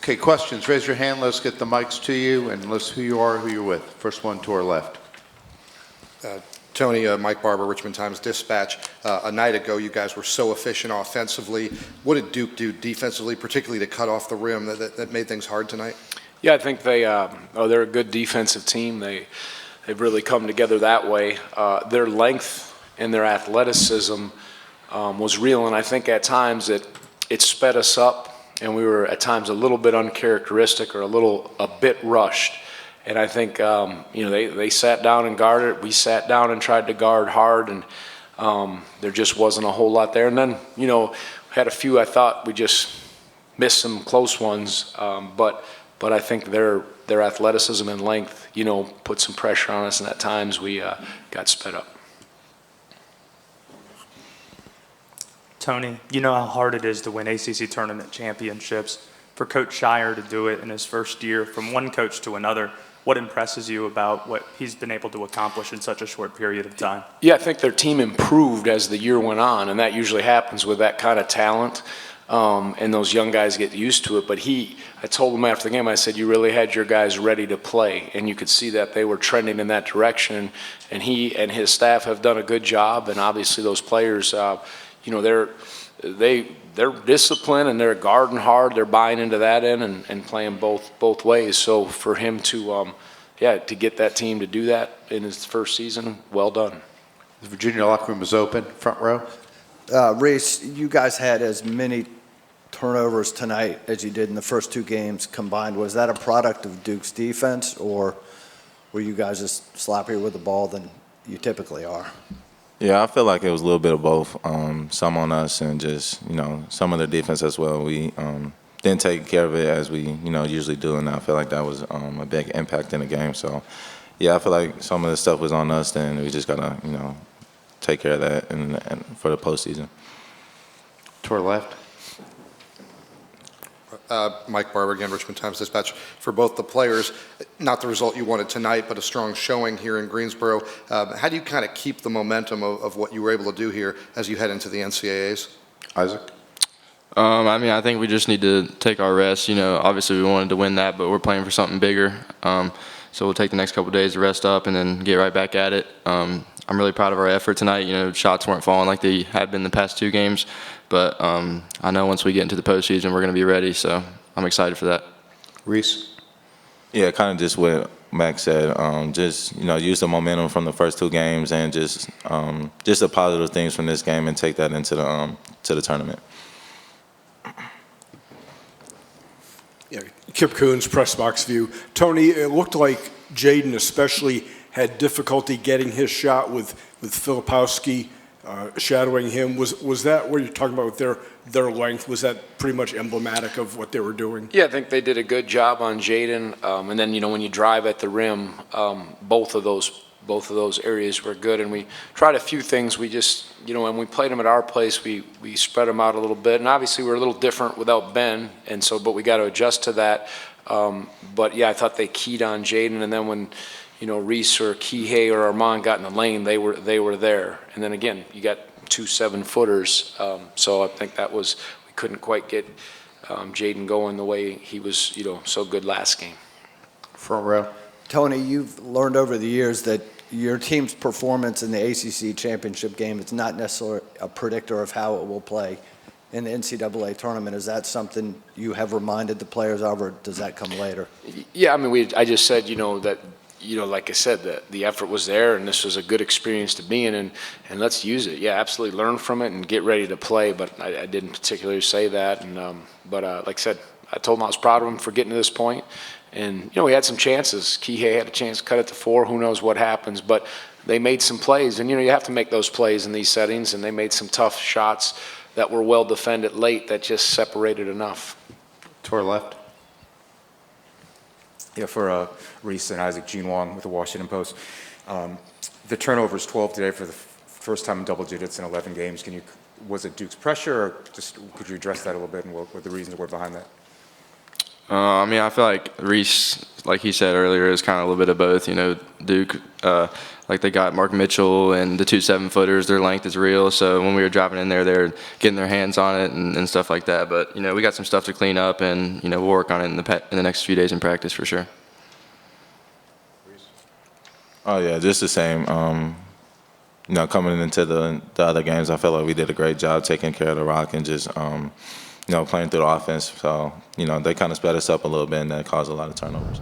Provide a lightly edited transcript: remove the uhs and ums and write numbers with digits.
Okay, questions. Raise your hand. Let's get the mics to you and list who you are, who you're with. First one to our left. Tony, Mike Barber, Richmond Times-Dispatch. A night ago, you guys were so efficient offensively. What did Duke do defensively, particularly to cut off the rim, that made things hard tonight? Yeah, I think they're a good defensive team. They've really come together that way. Their length and their athleticism was real, and I think at times it sped us up, and we were at times a little bit uncharacteristic or a bit rushed. And I think they sat down and guarded. We sat down and tried to guard hard, and there just wasn't a whole lot there. And then had a few. I thought we just missed some close ones, but I think their athleticism and length put some pressure on us, and at times we got sped up. Tony, you know how hard it is to win ACC tournament championships. For Coach Shire to do it in his first year from one coach to another, what impresses you about what he's been able to accomplish in such a short period of time? Yeah, I think their team improved as the year went on, and that usually happens with that kind of talent, and those young guys get used to it. But I told him after the game, I said, you really had your guys ready to play, and you could see that they were trending in that direction, and he and his staff have done a good job, and obviously those players, they're disciplined and they're guarding hard. They're buying into that end and playing both ways. So for him to get that team to do that in his first season, well done. The Virginia locker room is open, front row. Reece, you guys had as many turnovers tonight as you did in the first two games combined. Was that a product of Duke's defense, or were you guys just sloppier with the ball than you typically are? Yeah, I feel like it was a little bit of both. Some on us and just, some of the defense as well. We didn't take care of it as we, usually do, and I feel like that was a big impact in the game. So, yeah, I feel like some of the stuff was on us, and we just got to, take care of that and for the postseason. To our left. Mike Barber again, Richmond Times-Dispatch. For both the players, not the result you wanted tonight, but a strong showing here in Greensboro. How do you kind of keep the momentum of what you were able to do here as you head into the NCAAs? Isaac? I think we just need to take our rest. Obviously we wanted to win that, but we're playing for something bigger. So we'll take the next couple of days to rest up and then get right back at it. I'm really proud of our effort tonight. Shots weren't falling like they had been the past two games, but I know once we get into the postseason, we're going to be ready. So I'm excited for that. Reece? Yeah, kind of just what Max said. Just use the momentum from the first two games and just the positive things from this game and take that into the tournament. Yeah, Kip Coons, Press Box View. Tony, it looked like Jaden especially had difficulty getting his shot with Filipowski shadowing him. Was that what you're talking about with their length? Was that pretty much emblematic of what they were doing? Yeah, I think they did a good job on Jaden. And then when you drive at the rim, both of those areas were good. And we tried a few things. We just when we played them at our place, we spread them out a little bit. And obviously we're a little different without Ben, but we got to adjust to that. But yeah, I thought they keyed on Jaden, and then when Reece or Kihei or Armand got in the lane, they were there. And then again, you got 2 7-footers. So I think we couldn't quite get Jaden going the way he was, so good last game. Front row. Tony, you've learned over the years that your team's performance in the ACC championship game is not necessarily a predictor of how it will play in the NCAA tournament. Is that something you have reminded the players of, or does that come later? Yeah, I just said, that like I said, that the effort was there, and this was a good experience to be in, and let's use it. Yeah, absolutely learn from it and get ready to play, but I didn't particularly say that. And like I said, I told him I was proud of him for getting to this point. And, we had some chances. Kihei had a chance to cut it to 4. Who knows what happens, but they made some plays. And, you have to make those plays in these settings, and they made some tough shots that were well defended late that just separated enough. To our left. Yeah, for Reece and Isaac, Gene Wong with the Washington Post. The turnover is 12 today for the first time in double digits in 11 games. Was it Duke's pressure, or just could you address that a little bit and what the reasons were behind that? I feel like Reece, like he said earlier, is kind of a little bit of both. Duke, like they got Mark Mitchell and the 2 7-footers. Their length is real. So when we were driving in there, they're getting their hands on it and stuff like that. But we got some stuff to clean up, and we'll work on it in the next few days in practice for sure. Oh yeah, just the same. Coming into the other games, I felt like we did a great job taking care of the rock and just playing through the offense. So they kind of sped us up a little bit, and that caused a lot of turnovers.